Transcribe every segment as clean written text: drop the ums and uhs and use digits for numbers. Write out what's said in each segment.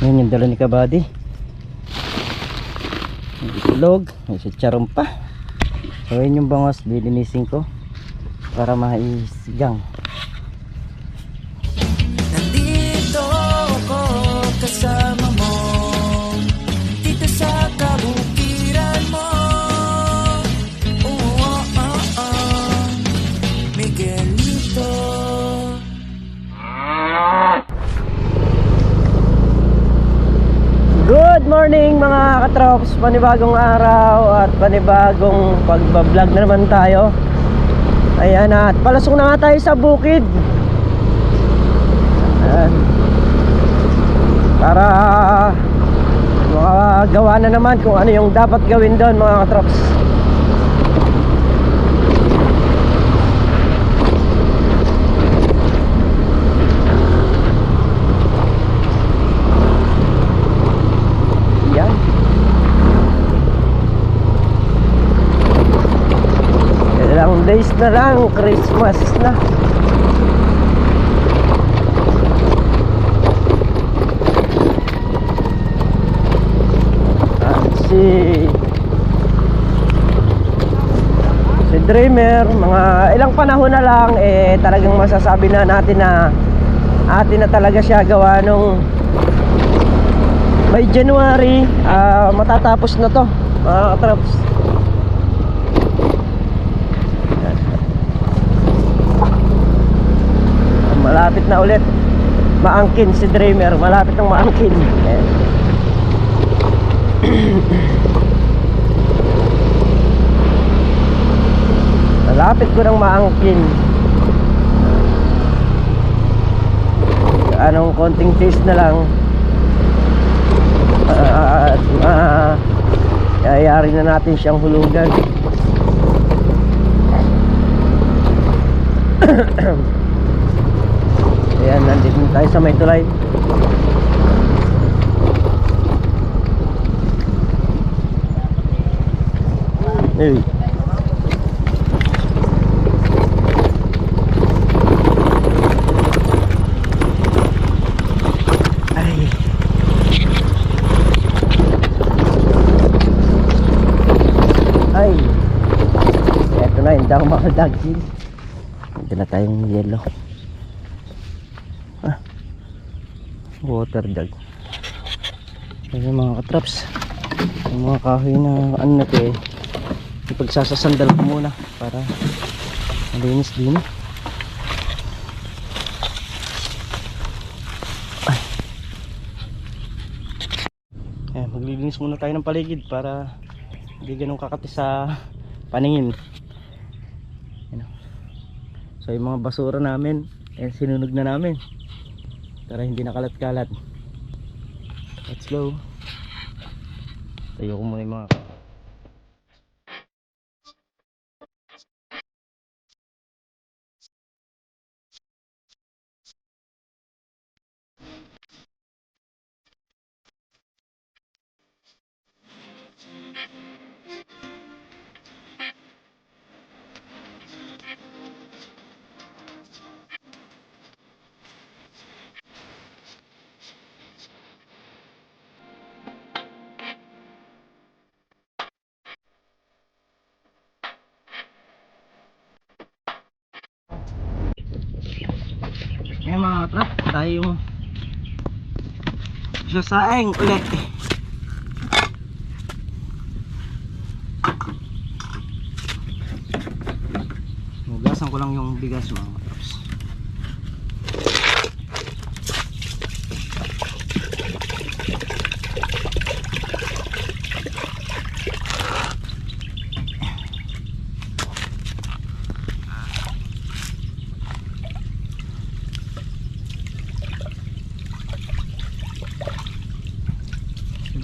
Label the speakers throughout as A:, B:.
A: Yan yung dala ni Kabady. May itlog, may sitsaron pa. So yun yung bangos, lilinisin ko para maisigang.
B: Nandito ako kasama mo, dito sa kabukiran mo. Miguelito.
A: Good morning mga katrops, panibagong araw at panibagong pagbablog na naman tayo. Ayan, at palasok na nga tayo sa bukid. Ayan. Para makagawa na naman kung ano yung dapat gawin doon mga katrops. Ilang days na lang, Christmas na. At si Dreamer, mga ilang panahon na lang talagang masasabi na natin na atin na talaga siya gawa nung by January. Matatapos na to mga katraps. Malapit na ulit maangkin si Dreamer, malapit nang maangkin. Malapit ko nang maangkin. Anong konting taste na lang at yayari na natin siyang hulugan. Ayan, nandito tayo sa may tulay. Hey. Ay. Ay. Ito na, hindi ako makadagsin. Ito na tayong yellow. Water jug. Ayan mga katraps, yung mga kahoy na ano na ito ipagsasasandal ko muna para malinis din. Ayan, maglilinis muna tayo ng paligid para hindi ganun kakati sa paningin. Ayan. So yung mga basura namin sinunog na namin para hindi nakalat-kalat. Let's go. Tayo ko muna yung mga mga trap tayong sasaeng ulit. Hugasan ko lang yung bigas mga traps.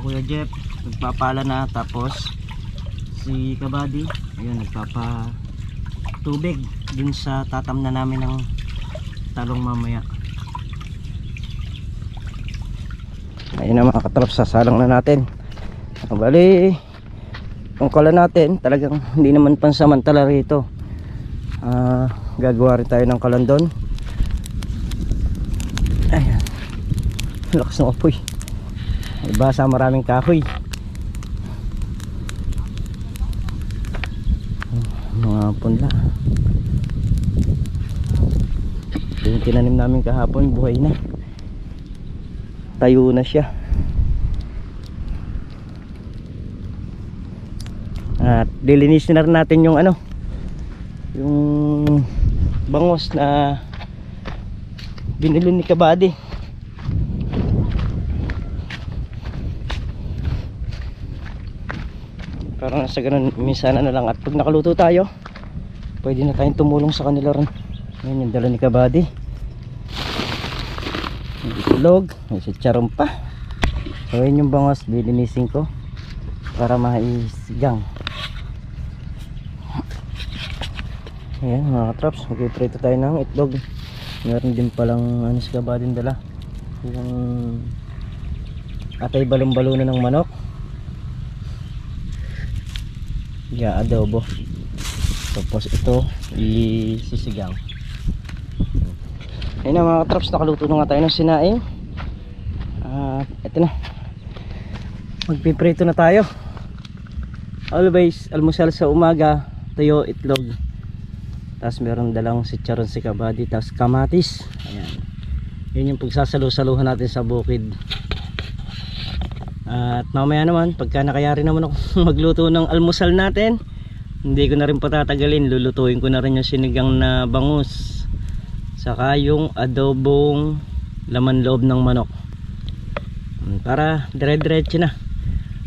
A: Kuya Jeff nagpapala na, tapos si Kabady ayun nagpapa tubig dun sa tatam na namin ng talong mamaya. Ayun na mga katraps, sasalang na natin. Bali ang kalan natin talagang hindi naman pansamantala rito. Gagawa rin tayo ng kalan doon. Ayan, lakas ng apoy. iba sa maraming kahoy. Mga punla. Yung tinanim namin kahapon, buhay na. Tayo na siya. At lilinisin na rin natin yung ano, yung bangos na binili ni Kabady. Parang sa ganun, minsan na lang. At pag nakaluto tayo, pwede na tayong tumulong sa kanila rin. Yan yung dala ni Kabady. May itlog, may chicharon pa. So yun yung bangos, lilinisin ko para maisigang. Ayan mga katraps, magpiprito tayo ng itlog. Meron din palang ano si Kabady dala, yung atay balon-balonan ng manok. Adobo. Tapos ito isisigang. Ayun na mga katraps, nakaluto na nga tayo ng sinaing. Ito na, magpiprito na tayo. Always almusal sa umaga, tuyo, itlog. Tapos meron dalang chicharon si Kabady, tapos kamatis. Ayan, yun yung pagsasalo-saluhan natin sa bukid. At mamaya naman, pagka nakayari naman ako magluto ng almusal natin, hindi ko na rin patatagalin, lulutuin ko na rin yung sinigang na bangus, saka yung adobong laman loob ng manok, para dire-diretso na.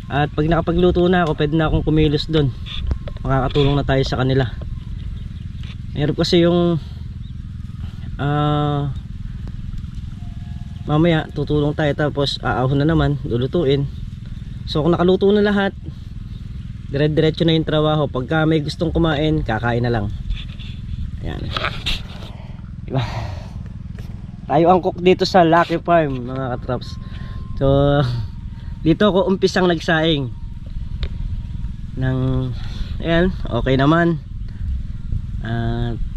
A: At pag nakapagluto na ako, pwede na akong kumilos doon, makakatulong na tayo sa kanila. Meron kasi yung mamaya tutulong tayo, tapos aahon na naman, lulutuin. So kung nakaluto na lahat, dire-diretso na yung trabaho. Pagka may gustong kumain, kakain na lang. Ayan, diba? Tayo ang cook dito sa Lucky Farm mga katraps. So dito ako umpisang nagsaing ng, ayan, okay naman.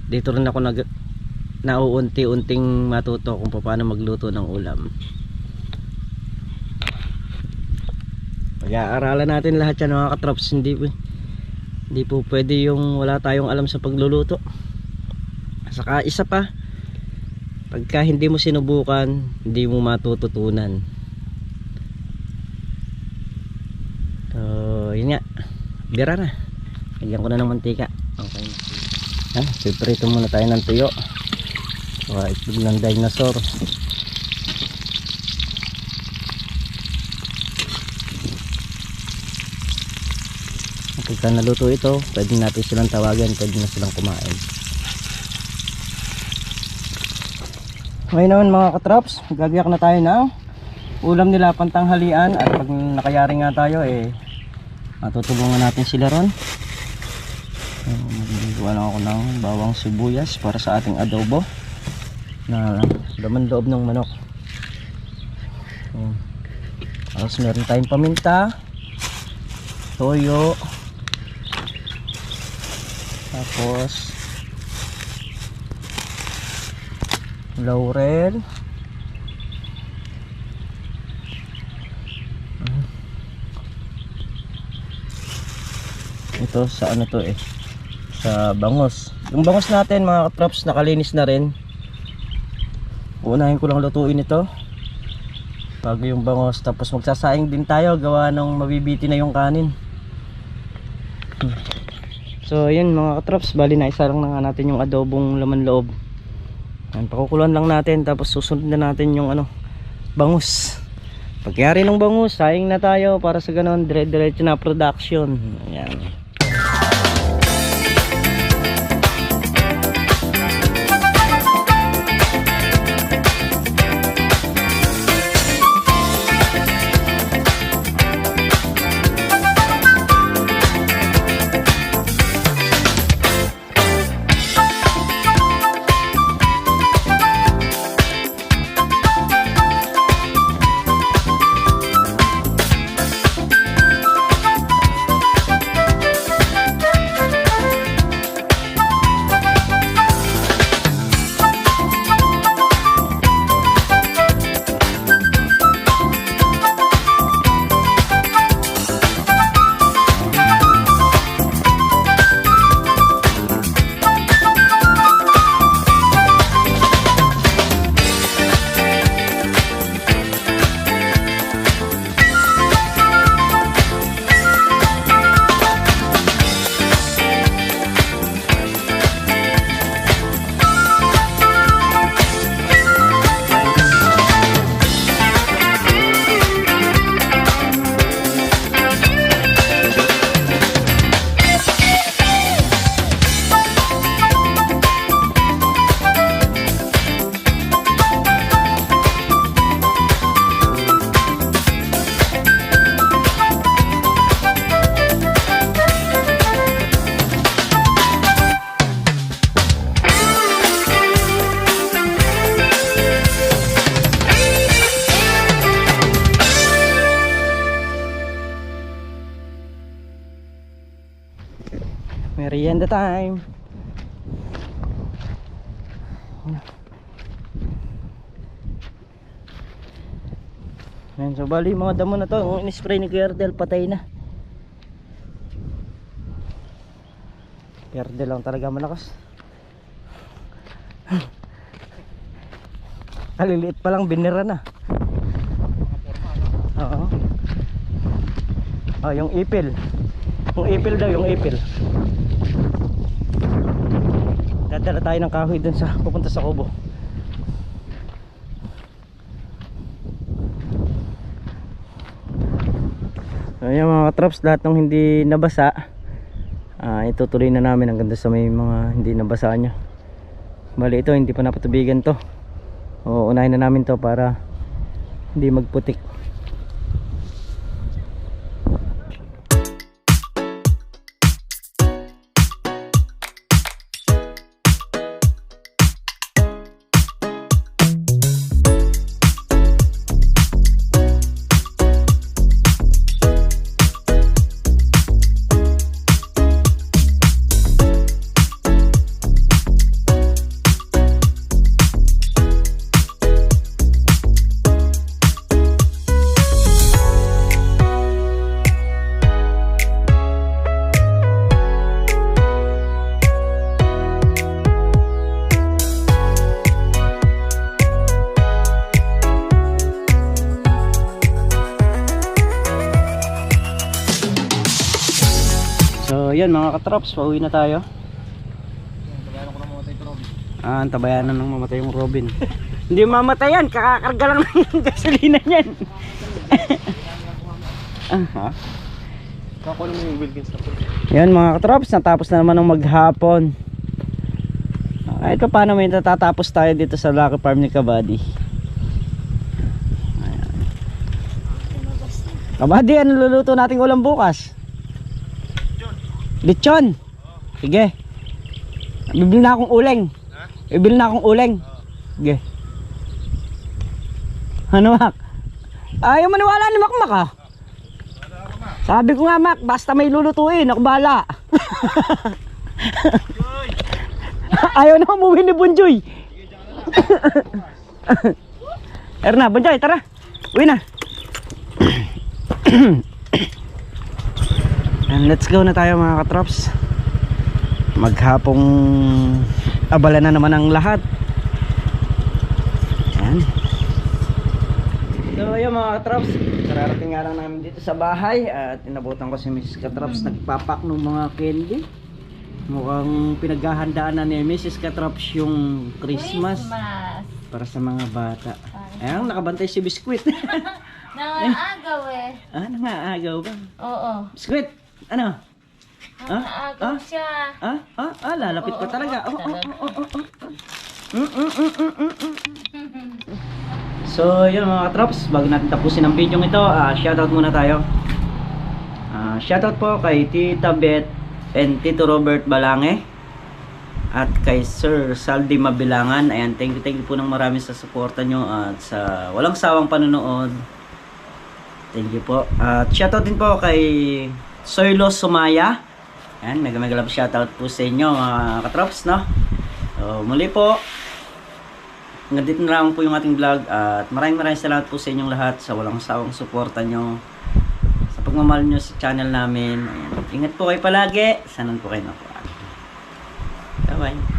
A: Dito rin ako nauunti-unting matuto kung paano magluto ng ulam. Pag-aaralan natin lahat yan mga katraps. Hindi po pwede yung wala tayong alam sa pagluluto. Saka isa pa, pagka hindi mo sinubukan, hindi mo matututunan. So yun nga, bira na, lagyan ko na ng mantika. Okay na, piprito muna tayo ng tuyo. Itlog ng dinosaur. Pagka naluto ito, pwede natin silang tawagan, pwede na silang kumain. Ngayon naman mga katraps, gagayak na tayo ng ulam nila pantanghalian. At pag nakayari nga tayo, matutulungan natin sila ron. Magawa lang ako ng bawang sibuyas para sa ating adobo na laman loob ng manok. Tapos meron tayong paminta, toyo, tapos laurel, ito sa ano to sa bangos. Yung bangos natin mga katraps, nakalinis na rin. Unahin ko lang lutuin ito bago yung bangos, tapos magsasaing din tayo gawa ng mabibiti na yung kanin. So yun mga katraps, bali na isa lang na nga natin yung adobong laman loob. Pakukuluan lang natin, tapos susunod na natin yung bangus. Pagkayari ng bangus, saing na tayo para sa ganon, dire-diretso na production. Ayan. Merienda time. Ayan, so bali yung mga damo na to, yung in-spray ni Kuya Ardel, patay na. Kuya Ardel lang talaga malakas. Kaliliit pa lang, binira na. Oo. Oh, yung ipil. Yung ipil daw, yung ipil. Dadala tayo ng kahoy dun sa pupunta sa kubo. Ayan mga katrops, lahat ng hindi nabasa itutuloy na namin hanggang sa may mga hindi nabasa nya. Bali ito hindi pa napatubigan to. O unahin na namin to para hindi magputik. So yan mga katrops, pauwi na tayo. Antabayanan ng mamatay yung Robin. Hindi mamatay yan, kakakarga lang ng gasolina niyan. Yan mga katrops, natapos na naman ng maghapon. Ito paano may natatapos tayo dito sa Lucky Farm ni Kabady. Kabady, ano luluto nating ulam bukas? Lechon. Sige. Bibili na akong uling. Bibili na akong uling. Sige. Ano Mac? Ayaw maniwala ni Mac Mac ah. Sabi ko nga Mac, basta may lulutuin, ako bahala. Ayaw na umuwi ni Bunjoy. Erna, Bunjoy, tara. Uwi na. And let's go na tayo mga katrops. Maghapong abala na naman ang lahat. Ayan. So ayun mga katrops, kararating nga lang namin dito sa bahay. At inabutan ko si Mrs. Katrops nagpapak ng mga candy. Mukhang pinaghahandaan na ni Mrs. Katrops yung Christmas para sa mga bata. Ayan, nakabantay si Biskuit.
B: Nangaagaw eh.
A: Nangaagaw ba?
B: Oo.
A: Biskuit, ano?
B: Nangaagaw siya.
A: Lalapit pa talaga. So yun mga katrops, bago natin tapusin ang video ito, shoutout muna tayo. Shoutout po kay Tita Beth and Tito Robert Balange at kay Sir Saldi Mabilangan. Ayan, thank you po ng marami sa suporta nyo at sa walang sawang panonood. Thank you po. At shoutout din po kay Soylo Sumaya. Ayan, mega love shoutout po sa inyo mga katrops, no? So muli po, hanggang dito na lang po yung ating vlog. At maraming salamat po sa inyong lahat sa walang sawang suporta nyo, sa pagmamahal nyo sa channel namin. Ayan. Ingat po kayo palagi. Sanan po kayo na po. Bye bye.